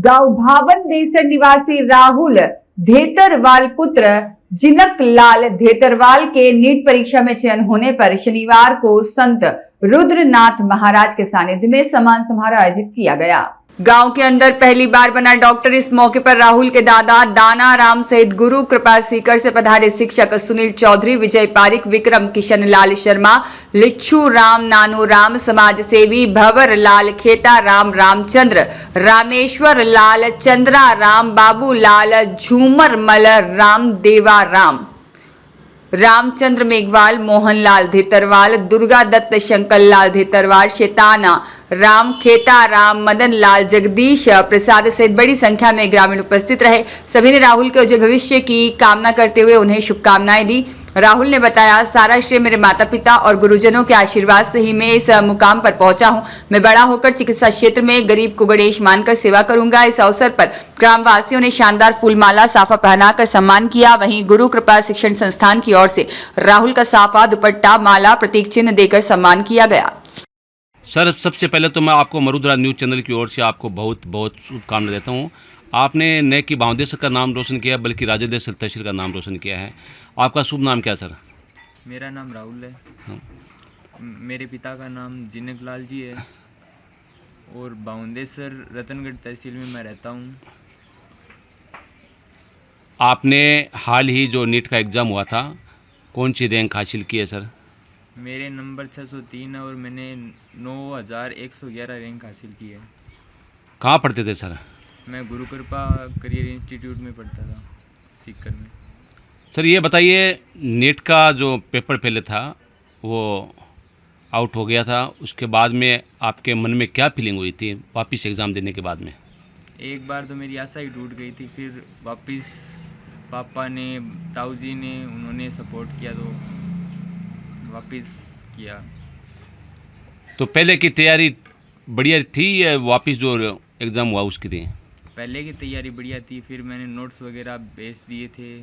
गांव भावन देसर निवासी राहुल धेतरवाल पुत्र जिनक लाल धेतरवाल के नीट परीक्षा में चयन होने पर शनिवार को संत रुद्रनाथ महाराज के सानिध्य में सम्मान समारोह आयोजित किया गया। गांव के अंदर पहली बार बना डॉक्टर। इस मौके पर राहुल के दादा दाना राम सहित गुरु कृपा सीकर से पधारे शिक्षक सुनील चौधरी, विजय पारिक, विक्रम किशन लाल शर्मा, लिच्छू राम, नानू राम, समाज सेवी भवर लाल खेता राम, रामचंद्र, रामेश्वर लाल, चंद्रा राम, बाबू लाल, झूमर मल राम, देवा राम, रामचंद्र मेघवाल, मोहनलाल धेतरवाल, दुर्गा दत्त, शंकर लाल धेतरवाल, शैताना राम, खेता राम, मदन लाल, जगदीश प्रसाद सहित बड़ी संख्या में ग्रामीण उपस्थित रहे। सभी ने राहुल के उज्जवल भविष्य की कामना करते हुए उन्हें शुभकामनाएं दी। राहुल ने बताया, सारा श्रेय मेरे माता पिता और गुरुजनों के आशीर्वाद से ही मैं इस मुकाम पर पहुंचा हूं। मैं बड़ा होकर चिकित्सा क्षेत्र में गरीब को गणेश मानकर सेवा करूंगा। इस अवसर पर ग्रामवासियों ने शानदार फूलमाला साफा पहनाकर सम्मान किया। वहीं गुरु कृपा शिक्षण संस्थान की ओर से राहुल का साफा, दुपट्टा, माला, प्रतीक चिन्ह देकर सम्मान किया गया। सर, सबसे पहले तो मैं आपको मरुद्रा न्यूज़ चैनल की ओर से आपको बहुत बहुत शुभकामनाएं देता हूँ। आपने न कि भावदेसर का नाम रोशन किया बल्कि राजेदेसर तहसील का नाम रोशन किया है। आपका शुभ नाम क्या सर? मेरा नाम राहुल है। हाँ। मेरे पिता का नाम जिनक लाल जी है और भावदेसर रतनगढ़ तहसील में मैं रहता हूँ। आपने हाल ही जो नीट का एग्ज़ाम हुआ था, कौन सी रैंक हासिल की है सर? मेरे नंबर 603 है और मैंने 9111 रैंक हासिल की है। कहाँ पढ़ते थे सर? मैं गुरु कृपा करियर इंस्टीट्यूट में पढ़ता था, सीकर में। सर ये बताइए, नीट का जो पेपर पहले था वो आउट हो गया था, उसके बाद में आपके मन में क्या फीलिंग हुई थी वापस एग्ज़ाम देने के बाद में? एक बार तो मेरी आशा ही टूट गई थी, फिर वापस पापा ने, ताऊ जी ने, उन्होंने सपोर्ट किया तो वापस किया। तो पहले की तैयारी बढ़िया थी या वापस जो एग्ज़ाम हुआ उसकी थी? पहले की तैयारी बढ़िया थी, फिर मैंने नोट्स वगैरह भेज दिए थे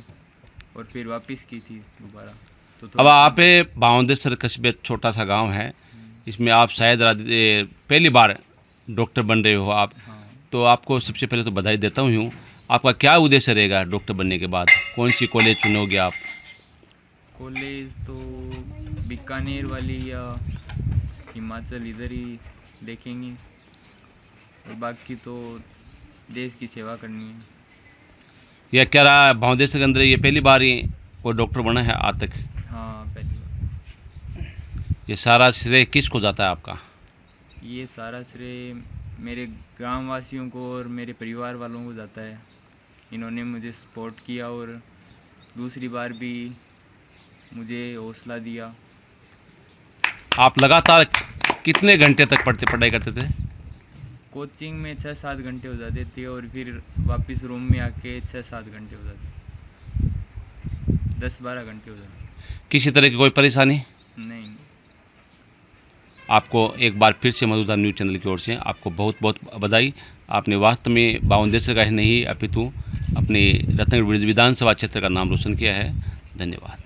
और फिर वापस की थी दोबारा। तो अब आप भावदेसर कस्बे छोटा सा गांव है, इसमें आप शायद पहली बार डॉक्टर बन रहे हो आप। हाँ। तो आपको सबसे पहले तो बधाई देता हूँ। आपका क्या उद्देश्य रहेगा डॉक्टर बनने के बाद? कौन सी कॉलेज चुनोगे आप? कॉलेज तो बीकानेर वाली या हिमाचल, इधर ही देखेंगे और बाकी तो देश की सेवा करनी है। या क्या रहा भावदेसर के अंदर ये पहली बार ही कोई डॉक्टर बना है आज तक? हाँ, पहली बार। ये सारा श्रेय किसको जाता है आपका? ये सारा श्रेय मेरे ग्रामवासियों को और मेरे परिवार वालों को जाता है। इन्होंने मुझे सपोर्ट किया और दूसरी बार भी मुझे हौसला दिया। आप लगातार कितने घंटे तक पढ़ाई करते थे? कोचिंग में 6-7 घंटे हो जाते थे और फिर वापस रूम में आके 6-7 घंटे हो जाते, 10-12 घंटे हो जाते। किसी तरह की कोई परेशानी नहीं। आपको एक बार फिर से मरुद्रा न्यूज़ चैनल की ओर से आपको बहुत बहुत बधाई। आपने वास्तव में भावदेसर का ही नहीं अपितु अपने रत्नगढ़ विधानसभा क्षेत्र का नाम रोशन किया है। धन्यवाद।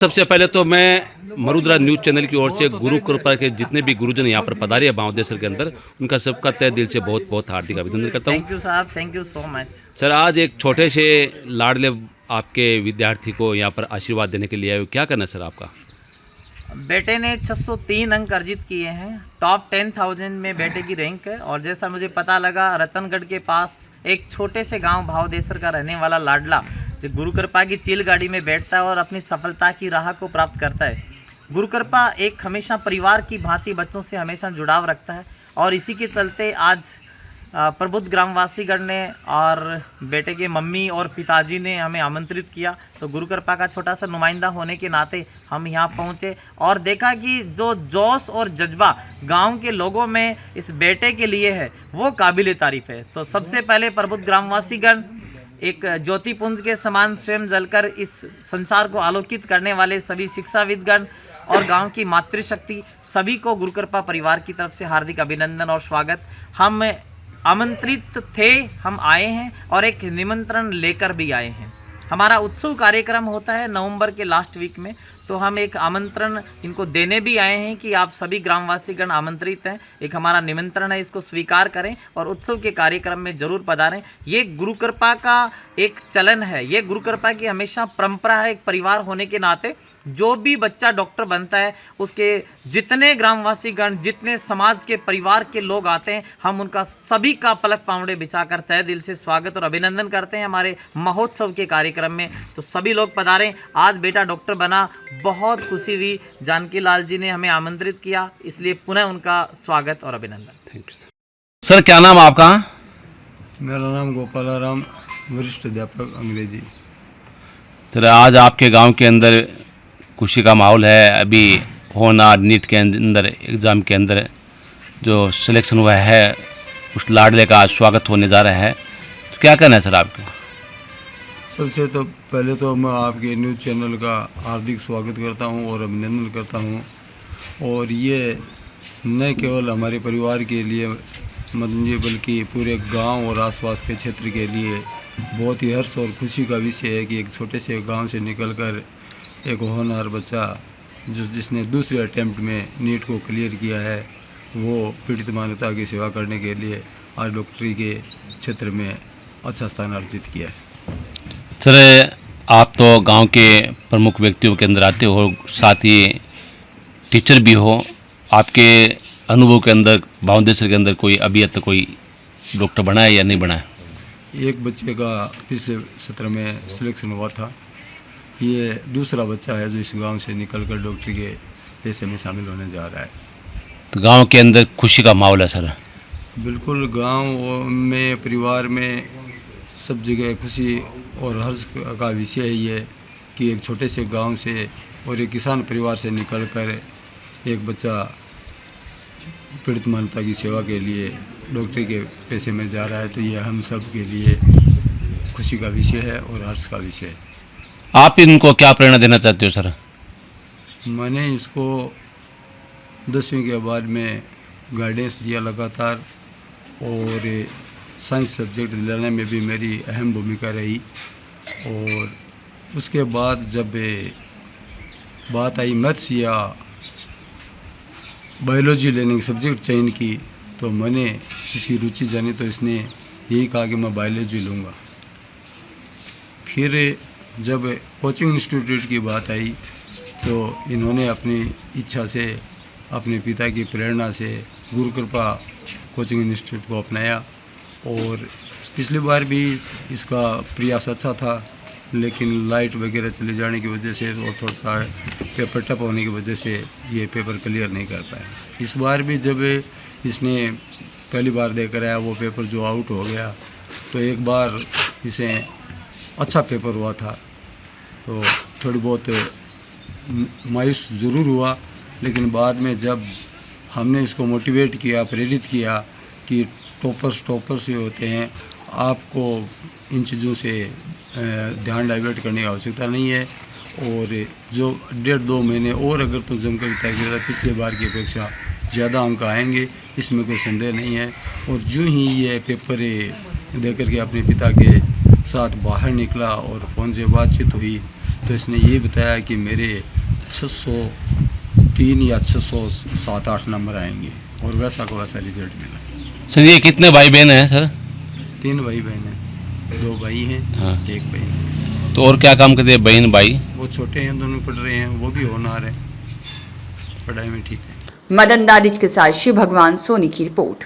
सबसे पहले तो मैं मरुद्रा न्यूज़ चैनल की ओर से गुरु कृपा के जितने भी गुरुजन यहाँ पर पधारे हैं भावदेसर के अंदर, उनका सबका तहे दिल से बहुत बहुत हार्दिक अभिनंदन करता हूँ। थैंक यू साहब, thank you so much. Sir, आज एक छोटे से लाडले आपके विद्यार्थी को यहाँ पर आशीर्वाद देने के लिए आए हो, क्या करना है सर आपका? बेटे ने 603 अंक अर्जित किए हैं, टॉप 10,000 में बेटे की रैंक है। और जैसा मुझे पता लगा, रतनगढ़ के पास एक छोटे से गांव भावदेसर का रहने वाला लाडला जो गुरु कृपा की चिल गाड़ी में बैठता है और अपनी सफलता की राह को प्राप्त करता है। गुरु कृपा एक हमेशा परिवार की भांति बच्चों से हमेशा जुड़ाव रखता है और इसी के चलते आज प्रबुद्ध ग्रामवासीगण ने और बेटे के मम्मी और पिताजी ने हमें आमंत्रित किया, तो गुरु कृपा का छोटा सा नुमाइंदा होने के नाते हम यहाँ पहुँचे और देखा कि जो जोश और जज्बा गांव के लोगों में इस बेटे के लिए है वो काबिल तारीफ़ है। तो सबसे पहले प्रबुद्ध ग्रामवासीगण एक ज्योतिपुंज के समान स्वयं जलकर इस संसार को आलोकित करने वाले सभी शिक्षाविदगण और गांव की मातृशक्ति सभी को गुरु कृपा परिवार की तरफ से हार्दिक अभिनंदन और स्वागत। हम आमंत्रित थे, हम आए हैं और एक निमंत्रण लेकर भी आए हैं। हमारा उत्सव कार्यक्रम होता है नवंबर के लास्ट वीक में, तो हम एक आमंत्रण इनको देने भी आए हैं कि आप सभी ग्रामवासीगण आमंत्रित हैं। एक हमारा निमंत्रण है, इसको स्वीकार करें और उत्सव के कार्यक्रम में जरूर पधारें। ये गुरु कृपा का एक चलन है, ये गुरु कृपा की हमेशा परंपरा है। एक परिवार होने के नाते जो भी बच्चा डॉक्टर बनता है, उसके जितने ग्रामवासीगण, जितने समाज के परिवार के लोग आते हैं, हम उनका सभी का पलक पावड़े बिछाकर तहे दिल से स्वागत और अभिनंदन करते हैं हमारे महोत्सव के कार्यक्रम में। तो सभी लोग पधारें। आज बेटा डॉक्टर बना, बहुत खुशी हुई। जानकी लाल जी ने हमें आमंत्रित किया, इसलिए पुनः उनका स्वागत और अभिनंदन। Thank you sir. क्या नाम आपका? मेरा नाम गोपालाराम, वरिष्ठ अध्यापक अंग्रेजी। सर, आज आपके गांव के अंदर खुशी का माहौल है। अभी होनहार नीट के अंदर एग्ज़ाम के अंदर जो सिलेक्शन हुआ है, उस लाडले का आज स्वागत होने जा रहा है, तो क्या कहना है सर आपका? सबसे तो पहले तो मैं आपके न्यूज़ चैनल का हार्दिक स्वागत करता हूं और अभिनंदन करता हूं। और ये न केवल हमारे परिवार के लिए मदन जी, बल्कि पूरे गांव और आसपास के क्षेत्र के लिए बहुत ही हर्ष और खुशी का विषय है कि एक छोटे से गांव से निकलकर एक होनहार बच्चा जिसने दूसरे अटेम्प्ट में नीट को क्लियर किया है, वो पीड़ित मानवता की सेवा करने के लिए आज डॉक्टरी के क्षेत्र में अच्छा स्थान अर्जित किया है। सर, आप तो गांव के प्रमुख व्यक्तियों के अंदर आते हो, साथ ही टीचर भी हो। आपके अनुभव के अंदर भावदेश्वर के अंदर कोई अभी तक कोई डॉक्टर बना है या नहीं बना है? एक बच्चे का पिछले सत्र में सिलेक्शन हुआ था। ये दूसरा बच्चा है जो इस गांव से निकलकर डॉक्टरी के पेशे में शामिल होने जा रहा है। तो गांव के अंदर खुशी का माहौल है सर? बिल्कुल, गांव में, परिवार में, सब जगह खुशी और हर्ष का विषय है ये कि एक छोटे से गांव से और एक किसान परिवार से निकलकर एक बच्चा पीड़ित मानवता की सेवा के लिए डॉक्टरी के पेशे में जा रहा है। तो ये हम सब के लिए खुशी का विषय है और हर्ष का विषय है। आप इनको क्या प्रेरणा देना चाहते हो सर? मैंने इसको 10वीं के बाद में गाइडेंस दिया लगातार, और साइंस सब्जेक्ट दिलाने में भी मेरी अहम भूमिका रही। और उसके बाद जब बात आई मैथ्स या बायोलॉजी लेने की सब्जेक्ट चयन की, तो मैंने इसकी रुचि जानी तो इसने यही कहा कि मैं बायोलॉजी लूँगा। फिर जब कोचिंग इंस्टीट्यूट की बात आई तो इन्होंने अपनी इच्छा से, अपने पिता की प्रेरणा से गुरु कृपा कोचिंग इंस्टीट्यूट को अपनाया। और पिछली बार भी इसका प्रयास अच्छा था, लेकिन लाइट वगैरह चले जाने की वजह से और थोड़ा सा पेपर टफ होने की वजह से ये पेपर क्लियर नहीं कर पाया। इस बार भी जब इसने पहली बार देकर आया वो पेपर जो आउट हो गया, तो एक बार इसे अच्छा पेपर हुआ था, तो थोड़ी बहुत मायूस ज़रूर हुआ। लेकिन बाद में जब हमने इसको मोटिवेट किया, प्रेरित किया कि टॉपर्स ही होते हैं, आपको इन चीज़ों से ध्यान डाइवर्ट करने की आवश्यकता नहीं है, और जो 1.5-2 महीने और अगर तो जमकर तय किया, पिछले बार की अपेक्षा ज़्यादा अंक आएंगे, इसमें कोई संदेह नहीं है। और जो ही ये पेपर दे करके अपने पिता के साथ बाहर निकला और फ़ोन से बातचीत हुई, तो इसने ये बताया कि मेरे 603 या 607-8 नंबर आएंगे, और वैसा को वैसा रिजल्ट मिला। सर, ये कितने भाई बहन हैं सर? 3 भाई बहन हैं, 2 भाई हैं, हाँ। 1 बहन। तो और क्या काम करते हैं बहन भाई? वो छोटे हैं, दोनों पढ़ रहे हैं, वो भी होनहार है, पढ़ाई में ठीक है। मदन दादिज के साथ शिव भगवान सोनी की रिपोर्ट।